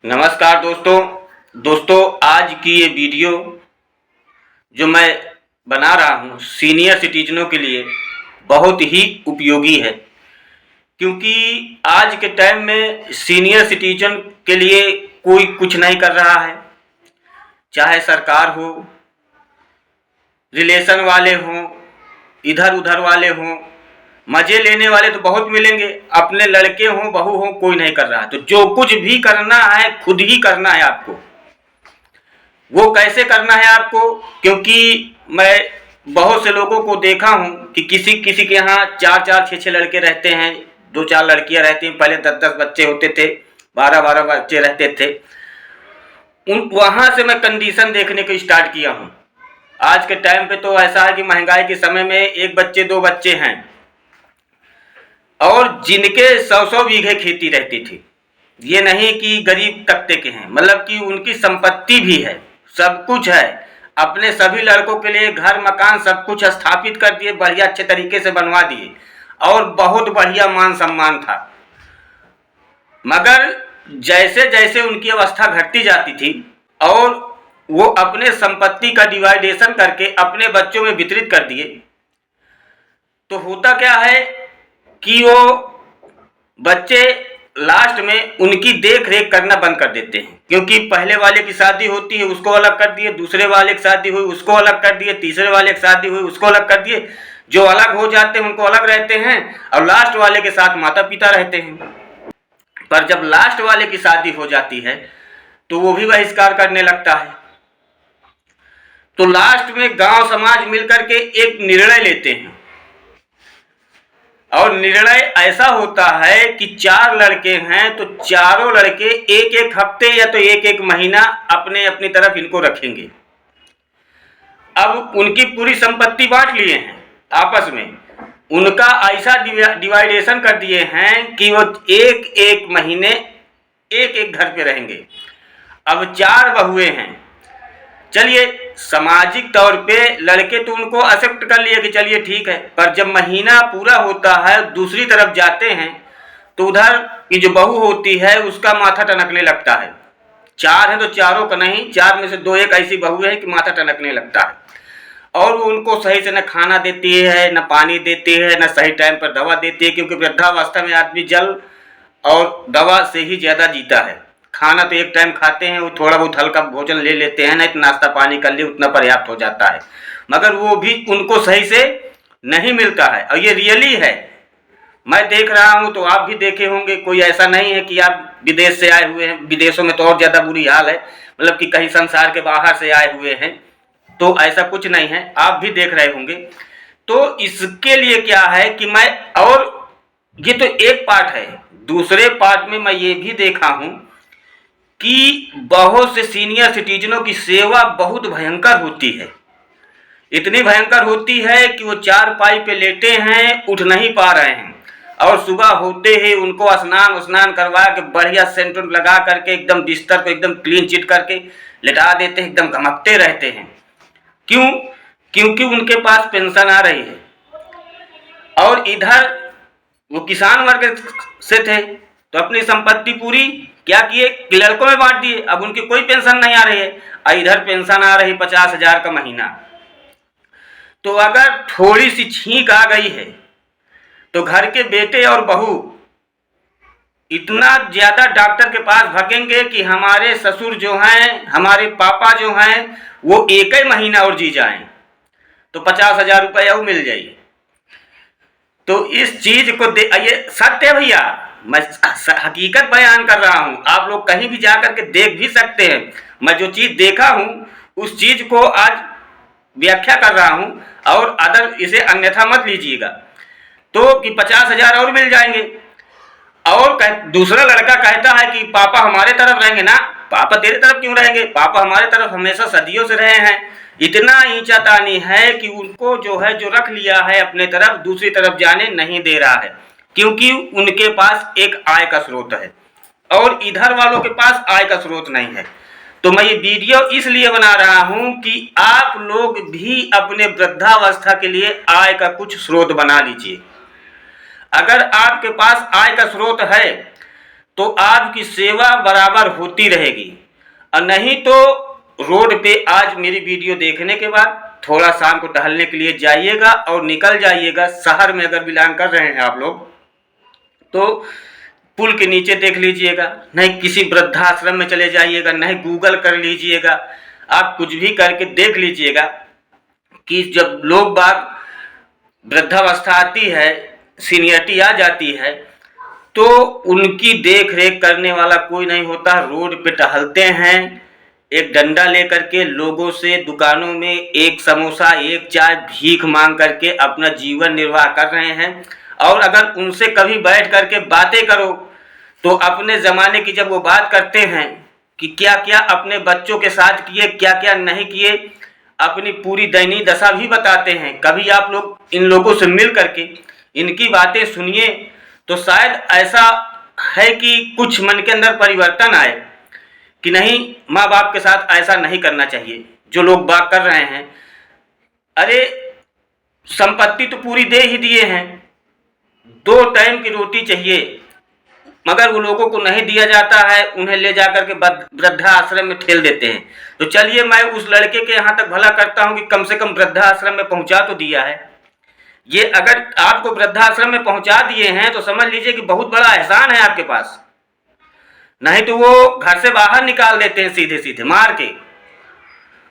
नमस्कार दोस्तों, आज की ये वीडियो जो मैं बना रहा हूँ सीनियर सिटीजनों के लिए बहुत ही उपयोगी है, क्योंकि आज के टाइम में सीनियर सिटीजन के लिए कोई कुछ नहीं कर रहा है। चाहे सरकार हो, रिलेशन वाले हों, इधर उधर वाले हों, मजे लेने वाले तो बहुत मिलेंगे, अपने लड़के हों बहू हों, कोई नहीं कर रहा है। तो जो कुछ भी करना है खुद ही करना है आपको। वो कैसे करना है आपको? क्योंकि मैं बहुत से लोगों को देखा हूं कि किसी किसी के यहाँ 4-4, 6-6 लड़के रहते हैं, 2-4 लड़कियां रहती हैं। पहले 10-10 बच्चे होते थे, 12-12 बच्चे रहते थे। वहां से मैं कंडीशन देखने को स्टार्ट किया हूं। आज के टाइम पे तो ऐसा है कि महंगाई के समय में 1 बच्चे 2 बच्चे हैं, और जिनके 100-100 बीघे खेती रहती थी। ये नहीं कि गरीब तबके के हैं, मतलब कि उनकी संपत्ति भी है, सब कुछ है। अपने सभी लड़कों के लिए घर मकान सब कुछ स्थापित कर दिए, बढ़िया अच्छे तरीके से बनवा दिए, और बहुत बढ़िया मान सम्मान था। मगर जैसे जैसे उनकी अवस्था घटती जाती थी और वो अपने संपत्ति का डिवाइडेशन करके अपने बच्चों में वितरित कर दिए, तो होता क्या है कि वो बच्चे लास्ट में उनकी देख रेख करना बंद कर देते हैं। क्योंकि पहले वाले की शादी होती है, उसको अलग कर दिए, दूसरे वाले की शादी हुई उसको अलग कर दिए, तीसरे वाले की शादी हुई उसको अलग कर दिए। जो अलग हो जाते हैं उनको अलग रहते हैं, और लास्ट वाले के साथ माता पिता रहते हैं। पर जब लास्ट वाले की शादी हो जाती है तो वो भी बहिष्कार करने लगता है। तो लास्ट में गांव समाज मिलकर के एक निर्णय लेते हैं, और निर्णय ऐसा होता है कि 4 लड़के हैं तो चारों लड़के 1-1 हफ्ते या तो 1-1 महीना अपने अपनी तरफ इनको रखेंगे। अब उनकी पूरी संपत्ति बांट लिए हैं आपस में, उनका ऐसा डिवाइडेशन कर दिए हैं कि वो 1-1 महीने 1-1 घर पे रहेंगे। अब 4 बहुएं हैं, चलिए सामाजिक तौर पे लड़के तो उनको एक्सेप्ट कर लिए कि चलिए ठीक है। पर जब महीना पूरा होता है दूसरी तरफ जाते हैं तो उधर की जो बहू होती है उसका माथा टनकने लगता है। 4 है तो चारों का नहीं, 4 में से 2-1 ऐसी बहू है कि माथा टनकने लगता है, और वो उनको सही से न खाना देती है, न पानी देती है, न सही टाइम पर दवा देती है। क्योंकि वृद्धावस्था में आदमी जल और दवा से ही ज़्यादा जीता है। खाना तो एक टाइम खाते हैं, वो थोड़ा बहुत हल्का भोजन ले लेते हैं, नहीं तो नाश्ता पानी कर लिए उतना पर्याप्त हो जाता है, मगर वो भी उनको सही से नहीं मिलता है। और ये रियली है, मैं देख रहा हूँ तो आप भी देखे होंगे। कोई ऐसा नहीं है कि आप विदेश से आए हुए हैं, विदेशों में तो और ज़्यादा बुरी हाल है, मतलब कि कहीं संसार के बाहर से आए हुए हैं, तो ऐसा कुछ नहीं है, आप भी देख रहे होंगे। तो इसके लिए क्या है कि मैं, और ये तो एक पार्ट है, दूसरे पार्ट में मैं ये भी देखा हूँ कि बहुत से सीनियर सिटीजनों की सेवा बहुत भयंकर होती है। इतनी भयंकर होती है कि वो चारपाई पे लेटे हैं, उठ नहीं पा रहे हैं, और सुबह होते ही उनको स्नान करवा के बढ़िया सेंट लगा करके एकदम बिस्तर को एकदम क्लीन चिट करके लेटा देते हैं, एकदम घमकते रहते हैं। क्यों? क्योंकि उनके पास पेंशन आ रही है। और इधर वो किसान वर्ग से थे तो अपनी संपत्ति पूरी क्या किए, लड़कों में बांट दिए। अब उनकी कोई पेंशन नहीं आ रही है, और इधर पेंशन आ रही 50,000 का महीना। तो अगर थोड़ी सी छींक आ गई है तो घर के बेटे और बहू इतना ज्यादा डॉक्टर के पास भगेंगे कि हमारे ससुर जो हैं, हमारे पापा जो हैं, वो 1 महीना और जी जाएं तो 50,000 रुपया वो मिल जाएगी। तो इस चीज को ये सत्य भैया, मैं हकीकत बयान कर रहा हूं, आप लोग कहीं भी जाकर के देख भी सकते हैं। मैं जो चीज देखा हूं उस चीज को आज व्याख्या कर रहा हूं, और अदर इसे अन्यथा मत लीजिएगा। तो कि 50,000 और मिल जाएंगे। और दूसरा लड़का कहता है कि पापा हमारे तरफ रहेंगे ना। पापा तेरे तरफ क्यों रहेंगे? पापा हमारे तरफ हमेशा सदियों से रहे हैं। इतना ईंचातानी है कि उनको जो है, जो रख लिया है अपने तरफ, दूसरी तरफ जाने नहीं दे रहा है, क्योंकि उनके पास एक आय का स्रोत है और इधर वालों के पास आय का स्रोत नहीं है। तो मैं ये वीडियो इसलिए बना रहा हूं कि आप लोग भी अपने वृद्धावस्था के लिए आय का कुछ स्रोत बना लीजिए। अगर आपके पास आय का स्रोत है तो आपकी सेवा बराबर होती रहेगी। और नहीं तो रोड पे आज मेरी वीडियो देखने के बाद थोड़ा शाम को टहलने के लिए जाइएगा और निकल जाइएगा। शहर में अगर बिलोंग कर रहे हैं आप लोग तो पुल के नीचे देख लीजिएगा, नहीं किसी वृद्धाश्रम में चले जाइएगा, नहीं गूगल कर लीजिएगा, आप कुछ भी करके देख लीजिएगा कि जब लोग बाग वृद्धावस्था आती है, सीनियरिटी आ जाती है, तो उनकी देख रेख करने वाला कोई नहीं होता। रोड पे टहलते हैं एक डंडा लेकर के, लोगों से दुकानों में एक समोसा एक चाय भीख मांग करके अपना जीवन निर्वाह कर रहे हैं। और अगर उनसे कभी बैठ करके बातें करो तो अपने ज़माने की जब वो बात करते हैं कि क्या क्या अपने बच्चों के साथ किए, क्या क्या नहीं किए, अपनी पूरी दयनीय दशा भी बताते हैं। कभी आप लोग इन लोगों से मिल करके इनकी बातें सुनिए तो शायद ऐसा है कि कुछ मन के अंदर परिवर्तन आए कि नहीं, माँ बाप के साथ ऐसा नहीं करना चाहिए जो लोग बात कर रहे हैं। अरे संपत्ति तो पूरी दे ही दिए हैं, 2 टाइम की रोटी चाहिए, मगर वो लोगों को नहीं दिया जाता है, उन्हें ले जाकर के वृद्धाश्रम में ठेल देते हैं। तो चलिए मैं उस लड़के के यहाँ तक भला करता हूँ कि कम से कम वृद्धाश्रम में पहुँचा तो दिया है। ये अगर आपको वृद्धाश्रम में पहुँचा दिए हैं तो समझ लीजिए कि बहुत बड़ा एहसान है आपके पास। नहीं तो वो घर से बाहर निकाल देते हैं सीधे सीधे मार के,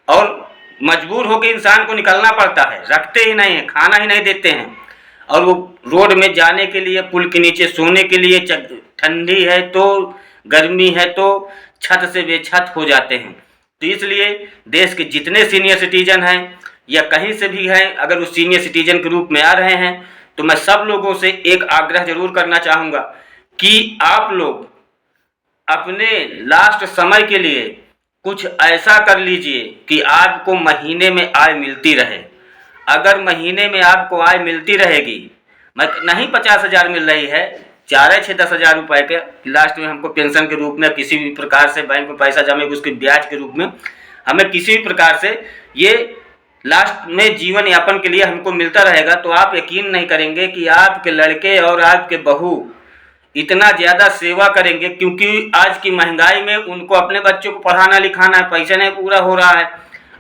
और मजबूर होकर इंसान को निकलना पड़ता है, रखते ही नहीं है, खाना ही नहीं देते हैं। और वो रोड में जाने के लिए, पुल के नीचे सोने के लिए, ठंडी है तो गर्मी है तो छत से बेछत हो जाते हैं। तो इसलिए देश के जितने सीनियर सिटीजन हैं या कहीं से भी हैं, अगर उस सीनियर सिटीजन के रूप में आ रहे हैं तो मैं सब लोगों से एक आग्रह जरूर करना चाहूँगा कि आप लोग अपने लास्ट समय के लिए कुछ ऐसा कर लीजिए कि आपको महीने में आय मिलती रहे। अगर महीने में आपको आय मिलती रहेगी, नहीं 50,000 मिल रही है, 4-6-10 हज़ार रुपये के लास्ट में हमको पेंशन के रूप में किसी भी प्रकार से बैंक में पैसा जमे उसके ब्याज के रूप में हमें किसी भी प्रकार से ये लास्ट में जीवन यापन के लिए हमको मिलता रहेगा, तो आप यकीन नहीं करेंगे कि आपके लड़के और आपके बहू इतना ज़्यादा सेवा करेंगे। क्योंकि आज की महंगाई में उनको अपने बच्चों को पढ़ाना लिखाना है, पैसा नहीं पूरा हो रहा है,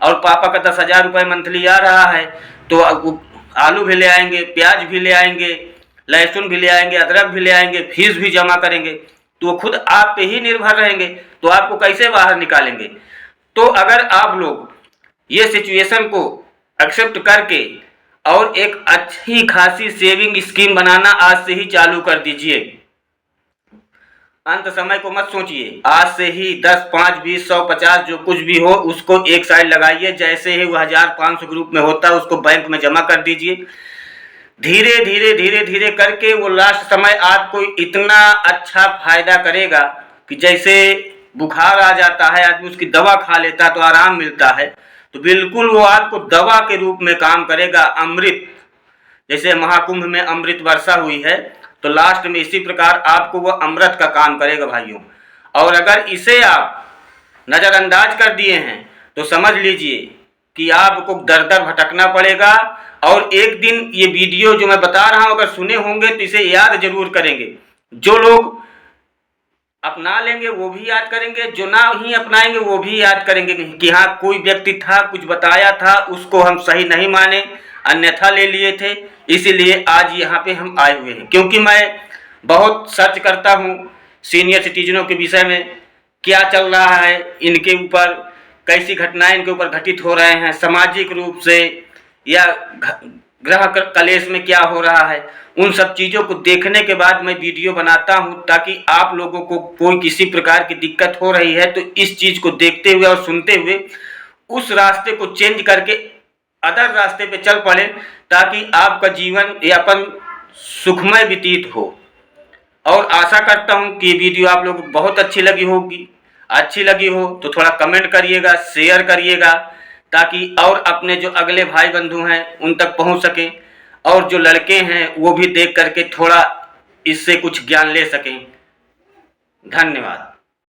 और पापा का 10,000 रुपये मंथली आ रहा है, तो आलू भी ले आएंगे, प्याज भी ले आएंगे, लहसुन भी ले आएंगे, अदरक भी ले आएंगे, फीस भी जमा करेंगे, तो वो खुद आप पे ही निर्भर रहेंगे, तो आपको कैसे बाहर निकालेंगे। तो अगर आप लोग ये सिचुएशन को एक्सेप्ट करके और एक अच्छी खासी सेविंग स्कीम बनाना आज से ही चालू कर दीजिए। अंत समय को मत सोचिए, आज से ही 10, 5, 20, 100, 50 जो कुछ भी हो उसको एक साइड लगाइए। जैसे ही वो 1500 ग्रुप में होता है उसको बैंक में जमा कर दीजिए। धीरे धीरे धीरे धीरे करके वो लास्ट समय आपको इतना अच्छा फायदा करेगा कि जैसे बुखार आ जाता है आदमी उसकी दवा खा लेता है तो आराम मिलता है, तो बिल्कुल वो आपको दवा के रूप में काम करेगा। अमृत, जैसे महाकुंभ में अमृत वर्षा हुई है, तो लास्ट में इसी प्रकार आपको वो अमृत का काम करेगा भाइयों। और अगर इसे आप नज़रअंदाज कर दिए हैं तो समझ लीजिए कि आपको दर दर भटकना पड़ेगा। और एक दिन ये वीडियो जो मैं बता रहा हूँ अगर सुने होंगे तो इसे याद जरूर करेंगे। जो लोग अपना लेंगे वो भी याद करेंगे, जो ना ही अपनाएंगे वो भी याद करेंगे कि हाँ कोई व्यक्ति था, कुछ बताया था, उसको हम सही नहीं माने, अन्यथा ले लिए थे, इसीलिए आज यहाँ पे हम आए हुए हैं। क्योंकि मैं बहुत सर्च करता हूँ सीनियर सिटीजनों के विषय में, क्या चल रहा है इनके ऊपर, कैसी घटनाएं इनके ऊपर घटित हो रहे हैं, सामाजिक रूप से या ग्रह कलेश में क्या हो रहा है, उन सब चीज़ों को देखने के बाद मैं वीडियो बनाता हूं ताकि आप लोगों को कोई किसी प्रकार की दिक्कत हो रही है तो इस चीज़ को देखते हुए और सुनते हुए उस रास्ते को चेंज करके अदर रास्ते पे चल पड़े, ताकि आपका जीवन यापन सुखमय व्यतीत हो। और आशा करता हूं कि ये वीडियो आप लोगों को बहुत अच्छी लगी होगी। अच्छी लगी हो तो थोड़ा कमेंट करिएगा, शेयर करिएगा, ताकि और अपने जो अगले भाई बंधु हैं उन तक पहुंच सकें, और जो लड़के हैं वो भी देख करके थोड़ा इससे कुछ ज्ञान ले सकें। धन्यवाद।